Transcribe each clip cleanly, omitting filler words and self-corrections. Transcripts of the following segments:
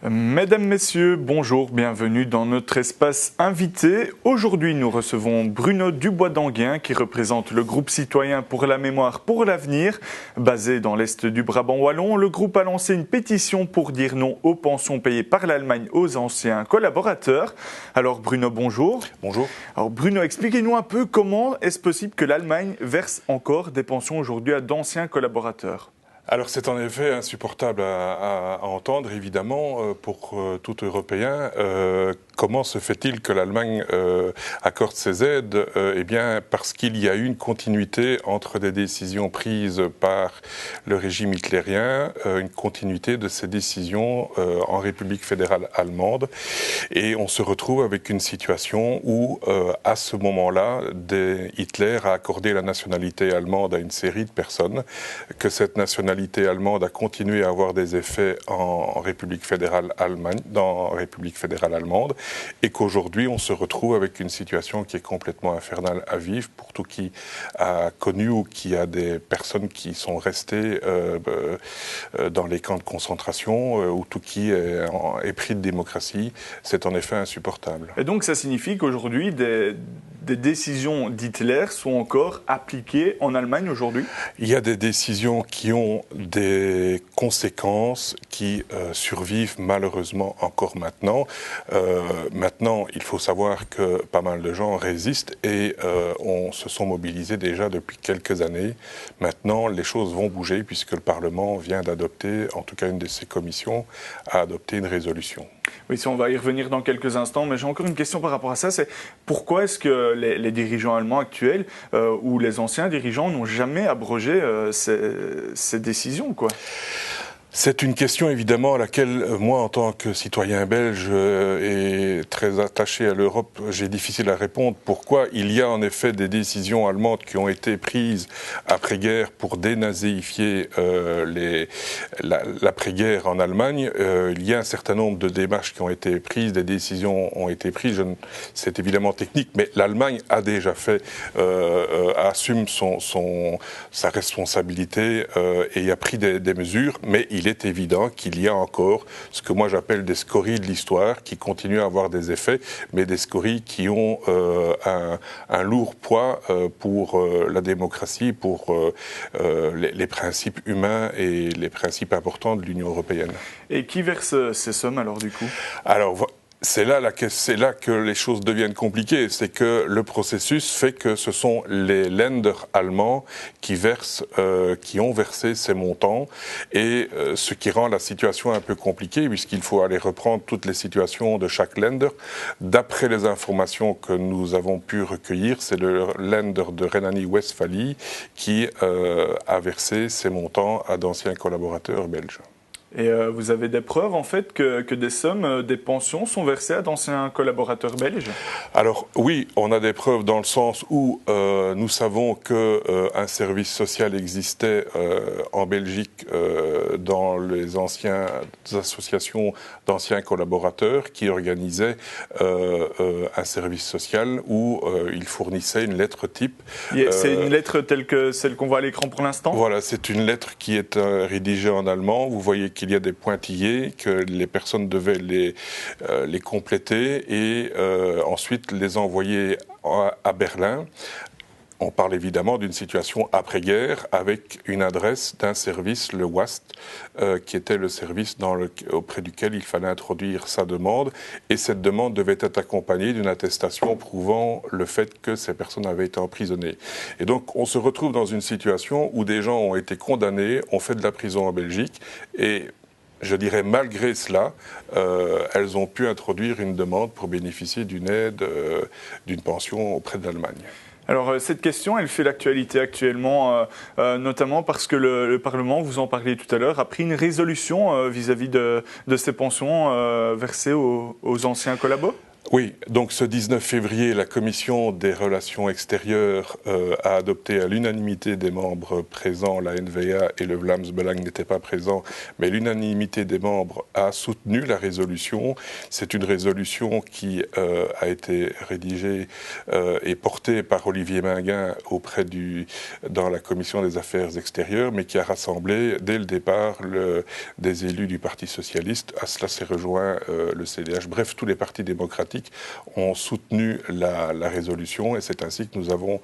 Mesdames, Messieurs, bonjour, bienvenue dans notre espace invité. Aujourd'hui, nous recevons Bruno Dubois-D'Anguien qui représente le groupe citoyen pour la mémoire pour l'avenir. Basé dans l'est du Brabant wallon, le groupe a lancé une pétition pour dire non aux pensions payées par l'Allemagne aux anciens collaborateurs. Alors Bruno, bonjour. Bonjour. Alors Bruno, expliquez-nous un peu comment est-ce possible que l'Allemagne verse encore des pensions aujourd'hui à d'anciens collaborateurs ? Alors c'est en effet insupportable à entendre, évidemment, pour tout Européen. Comment se fait-il que l'Allemagne accorde ces aides ? Eh bien, parce qu'il y a eu une continuité entre des décisions prises par le régime hitlérien, une continuité de ces décisions en République fédérale allemande. Et on se retrouve avec une situation où, à ce moment-là, Hitler a accordé la nationalité allemande à une série de personnes, que cette nationalité allemande a continué à avoir des effets en République fédérale allemande, et qu'aujourd'hui on se retrouve avec une situation qui est complètement infernale à vivre pour tout qui a connu ou qui a des personnes qui sont restées dans les camps de concentration ou tout qui est pris de démocratie. C'est en effet insupportable. Et donc ça signifie qu'aujourd'hui des décisions d'Hitler sont encore appliquées en Allemagne aujourd'hui ? Il y a des décisions qui ont des conséquences qui survivent malheureusement encore maintenant. Maintenant, il faut savoir que pas mal de gens résistent et se sont mobilisés déjà depuis quelques années. Maintenant, les choses vont bouger puisque le Parlement vient d'adopter, en tout cas une de ses commissions, a adopté une résolution. Oui, si on va y revenir dans quelques instants, mais j'ai encore une question par rapport à ça, c'est pourquoi est-ce que les dirigeants allemands actuels ou les anciens dirigeants n'ont jamais abrogé ces décisions, quoi ? C'est une question évidemment à laquelle moi, en tant que citoyen belge et très attaché à l'Europe, j'ai difficile à répondre. Pourquoi il y a en effet des décisions allemandes qui ont été prises après-guerre pour dénazéifier l'après-guerre en Allemagne. Il y a un certain nombre de démarches qui ont été prises, des décisions ont été prises. C'est évidemment technique, mais l'Allemagne a déjà fait, assume sa responsabilité et a pris des mesures, mais il est évident qu'il y a encore ce que moi j'appelle des scories de l'histoire qui continuent à avoir des effets, mais des scories qui ont un lourd poids pour la démocratie, pour les principes humains et les principes importants de l'Union européenne. Et qui verse ces sommes alors du coup ? Alors, c'est là que les choses deviennent compliquées. C'est que le processus fait que ce sont les Länder allemands qui ont versé ces montants, et ce qui rend la situation un peu compliquée puisqu'il faut aller reprendre toutes les situations de chaque Länder. D'après les informations que nous avons pu recueillir, c'est le Länder de Rhénanie-Westphalie qui a versé ces montants à d'anciens collaborateurs belges. Et vous avez des preuves en fait que des sommes, des pensions sont versées à d'anciens collaborateurs belges ? Alors oui, on a des preuves dans le sens où nous savons qu'un service social existait en Belgique dans les anciennes associations d'anciens collaborateurs qui organisaient un service social où ils fournissaient une lettre type. C'est une lettre telle que celle qu'on voit à l'écran pour l'instant ? Voilà, c'est une lettre qui est rédigée en allemand. Vous voyez qu'il y a des pointillés, que les personnes devaient les compléter et ensuite les envoyer à Berlin. On parle évidemment d'une situation après-guerre avec une adresse d'un service, le WAST, qui était le service auprès duquel il fallait introduire sa demande. Et cette demande devait être accompagnée d'une attestation prouvant le fait que ces personnes avaient été emprisonnées. Et donc on se retrouve dans une situation où des gens ont été condamnés, ont fait de la prison en Belgique et je dirais malgré cela, elles ont pu introduire une demande pour bénéficier d'une aide, d'une pension auprès de l'Allemagne. Alors cette question, elle fait l'actualité actuellement, notamment parce que le Parlement, vous en parliez tout à l'heure, a pris une résolution vis-à-vis de ces pensions versées aux anciens collabos ? Oui, donc ce 19 février, la Commission des relations extérieures a adopté à l'unanimité des membres présents, la NVA et le Vlaams Belang n'étaient pas présents, mais l'unanimité des membres a soutenu la résolution. C'est une résolution qui a été rédigée et portée par Olivier Minguin dans la Commission des affaires extérieures, mais qui a rassemblé dès le départ des élus du Parti socialiste. À cela s'est rejoint le CDH. Bref, tous les partis démocratiques ont soutenu la résolution et c'est ainsi que nous avons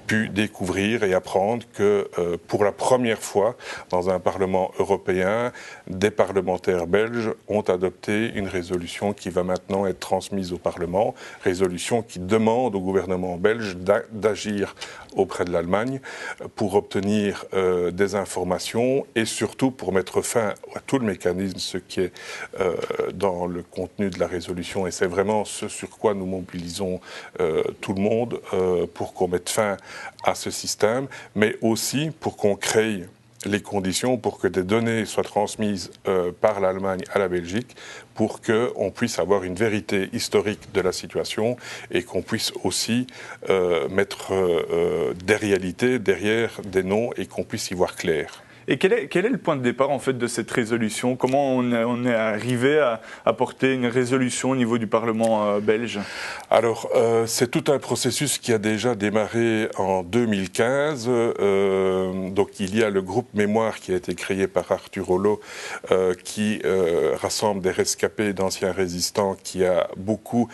pu découvrir et apprendre que pour la première fois dans un Parlement européen, des parlementaires belges ont adopté une résolution qui va maintenant être transmise au Parlement, résolution qui demande au gouvernement belge d'agir auprès de l'Allemagne pour obtenir des informations et surtout pour mettre fin à tout le mécanisme, ce qui est dans le contenu de la résolution. Et c'est vraiment ce sur quoi nous mobilisons tout le monde pour qu'on mette fin à ce système, mais aussi pour qu'on crée les conditions pour que des données soient transmises par l'Allemagne à la Belgique pour qu'on puisse avoir une vérité historique de la situation et qu'on puisse aussi mettre des réalités derrière des noms et qu'on puisse y voir clair. Et quel est le point de départ en fait de cette résolution? Comment on est arrivé à porter une résolution au niveau du Parlement belge? Alors, c'est tout un processus qui a déjà démarré en 2015. Donc, il y a le groupe Mémoire qui a été créé par Arthur Hollo, qui rassemble des rescapés d'anciens résistants, qui a beaucoup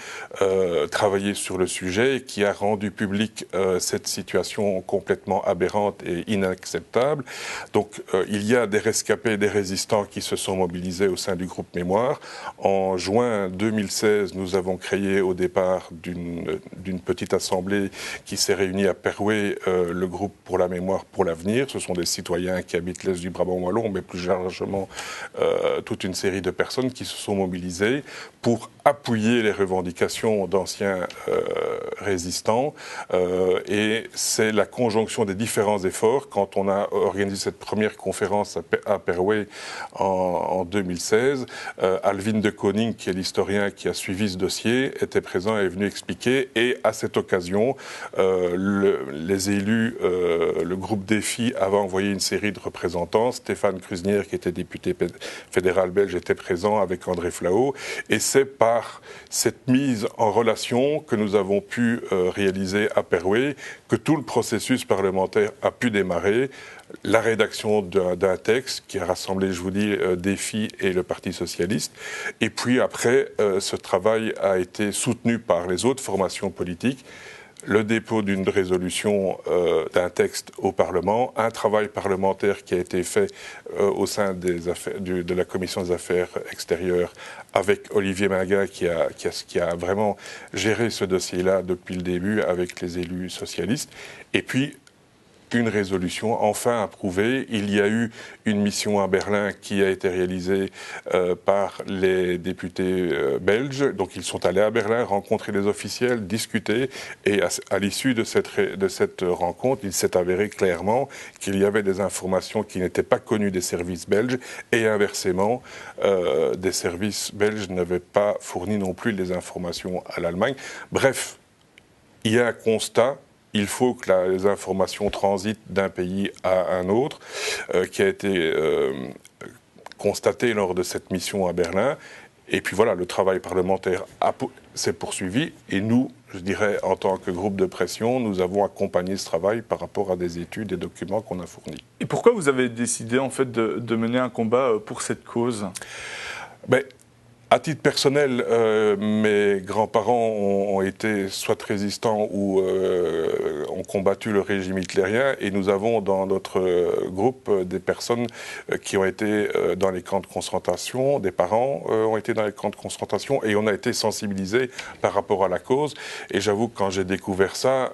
travaillé sur le sujet et qui a rendu public cette situation complètement aberrante et inacceptable. Donc, il y a des rescapés, des résistants qui se sont mobilisés au sein du groupe Mémoire. En juin 2016, nous avons créé au départ d'une petite assemblée qui s'est réunie à Perouet, le groupe pour la mémoire pour l'avenir. Ce sont des citoyens qui habitent l'est du Brabant wallon, mais plus largement toute une série de personnes qui se sont mobilisées pour appuyer les revendications d'anciens résistants. Et c'est la conjonction des différents efforts. Quand on a organisé cette première conférence à Perouet en 2016, Alvin de Koning, qui est l'historien qui a suivi ce dossier, était présent et est venu expliquer. Et à cette occasion, les élus, le groupe Défi avait envoyé une série de représentants. Stéphane Kruznier, qui était député fédéral belge, était présent avec André Flao. Et c'est par cette mise en relation que nous avons pu réaliser à Perouet que tout le processus parlementaire a pu démarrer. La rédaction d'un texte qui a rassemblé, je vous dis, Défi et le Parti socialiste. Et puis après, ce travail a été soutenu par les autres formations politiques. Le dépôt d'une résolution, d'un texte au Parlement, un travail parlementaire qui a été fait au sein de la Commission des affaires extérieures avec Olivier Minguin qui a vraiment géré ce dossier-là depuis le début avec les élus socialistes. Et puis, une résolution enfin approuvée. Il y a eu une mission à Berlin qui a été réalisée par les députés belges. Donc ils sont allés à Berlin rencontrer les officiels, discuter et à l'issue de cette rencontre, il s'est avéré clairement qu'il y avait des informations qui n'étaient pas connues des services belges et inversement, des services belges n'avaient pas fourni non plus les informations à l'Allemagne. Bref, il y a un constat. Il faut que les informations transitent d'un pays à un autre, qui a été constaté lors de cette mission à Berlin. Et puis voilà, le travail parlementaire s'est poursuivi. Et nous, je dirais, en tant que groupe de pression, nous avons accompagné ce travail par rapport à des études et documents qu'on a fournis. Et pourquoi vous avez décidé en fait de mener un combat pour cette cause? À titre personnel, mes grands-parents ont été soit résistants ou ont combattu le régime hitlérien et nous avons dans notre groupe des personnes qui ont été dans les camps de concentration, des parents ont été dans les camps de concentration et on a été sensibilisés par rapport à la cause. Et j'avoue que quand j'ai découvert ça,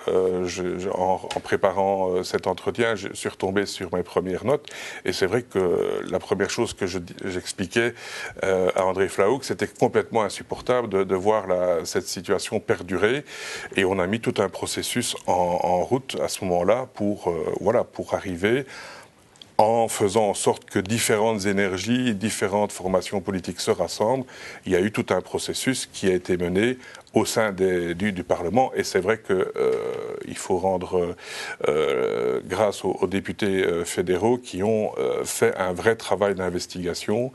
en préparant cet entretien, je suis retombé sur mes premières notes et c'est vrai que la première chose que j'expliquais à André Flao, c'était complètement insupportable de voir cette situation perdurer et on a mis tout un processus en route à ce moment-là pour arriver en faisant en sorte que différentes énergies, différentes formations politiques se rassemblent. Il y a eu tout un processus qui a été mené au sein du Parlement. Et c'est vrai qu'il faut rendre grâce aux députés fédéraux qui ont fait un vrai travail d'investigation.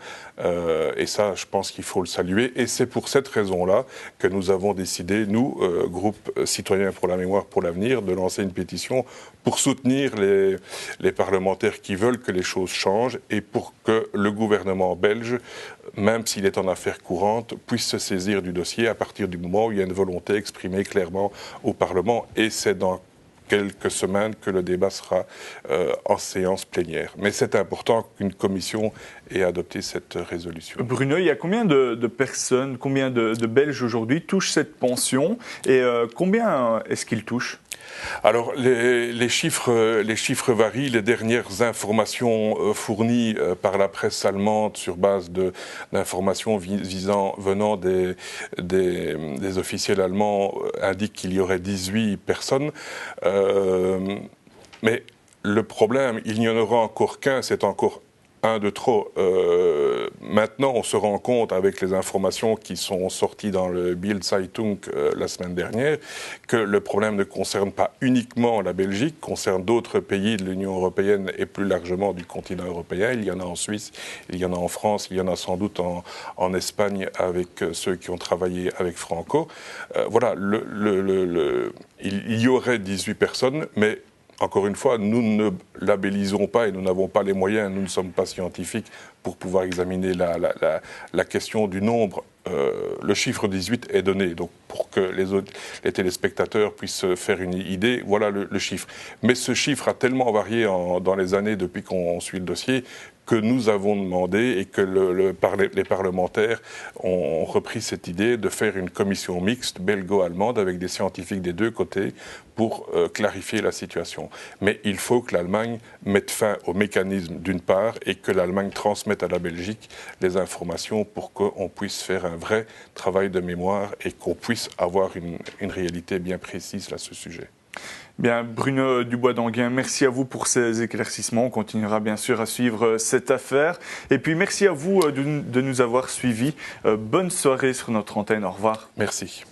Et ça, je pense qu'il faut le saluer. Et c'est pour cette raison-là que nous avons décidé, nous, groupe citoyen pour la mémoire pour l'avenir, de lancer une pétition pour soutenir les parlementaires qui veulent que les choses changent et pour que le gouvernement belge, même s'il est en affaires courantes, puisse se saisir du dossier à partir du moment où il y a une volonté exprimée clairement au Parlement. Et c'est dans quelques semaines que le débat sera en séance plénière. Mais c'est important qu'une commission ait adopté cette résolution. Bruno, il y a combien de personnes, combien de Belges aujourd'hui touchent cette pension et combien est-ce qu'ils touchent ? Alors, les chiffres varient. Les dernières informations fournies par la presse allemande sur base d'informations venant des officiels allemands indiquent qu'il y aurait 18 personnes. Mais le problème, il n'y en aura encore qu'un, c'est encore un de trop. Maintenant, on se rend compte, avec les informations qui sont sorties dans le Bild Zeitung la semaine dernière, que le problème ne concerne pas uniquement la Belgique, concerne d'autres pays de l'Union européenne et plus largement du continent européen. Il y en a en Suisse, il y en a en France, il y en a sans doute en Espagne avec ceux qui ont travaillé avec Franco. Voilà, il y aurait 18 personnes, mais encore une fois, nous ne labellisons pas et nous n'avons pas les moyens, nous ne sommes pas scientifiques pour pouvoir examiner la question du nombre. Le chiffre 18 est donné, donc pour que les téléspectateurs puissent se faire une idée, voilà le chiffre. Mais ce chiffre a tellement varié dans les années depuis qu'on suit le dossier que nous avons demandé et que les parlementaires ont repris cette idée de faire une commission mixte belgo-allemande avec des scientifiques des deux côtés pour clarifier la situation. Mais il faut que l'Allemagne mette fin au mécanisme d'une part et que l'Allemagne transmette à la Belgique les informations pour qu'on puisse faire un vrai travail de mémoire et qu'on puisse avoir une réalité bien précise à ce sujet. Bien, Bruno Dubois d'Anguin, merci à vous pour ces éclaircissements. On continuera bien sûr à suivre cette affaire. Et puis merci à vous de nous avoir suivis. Bonne soirée sur notre antenne. Au revoir. Merci.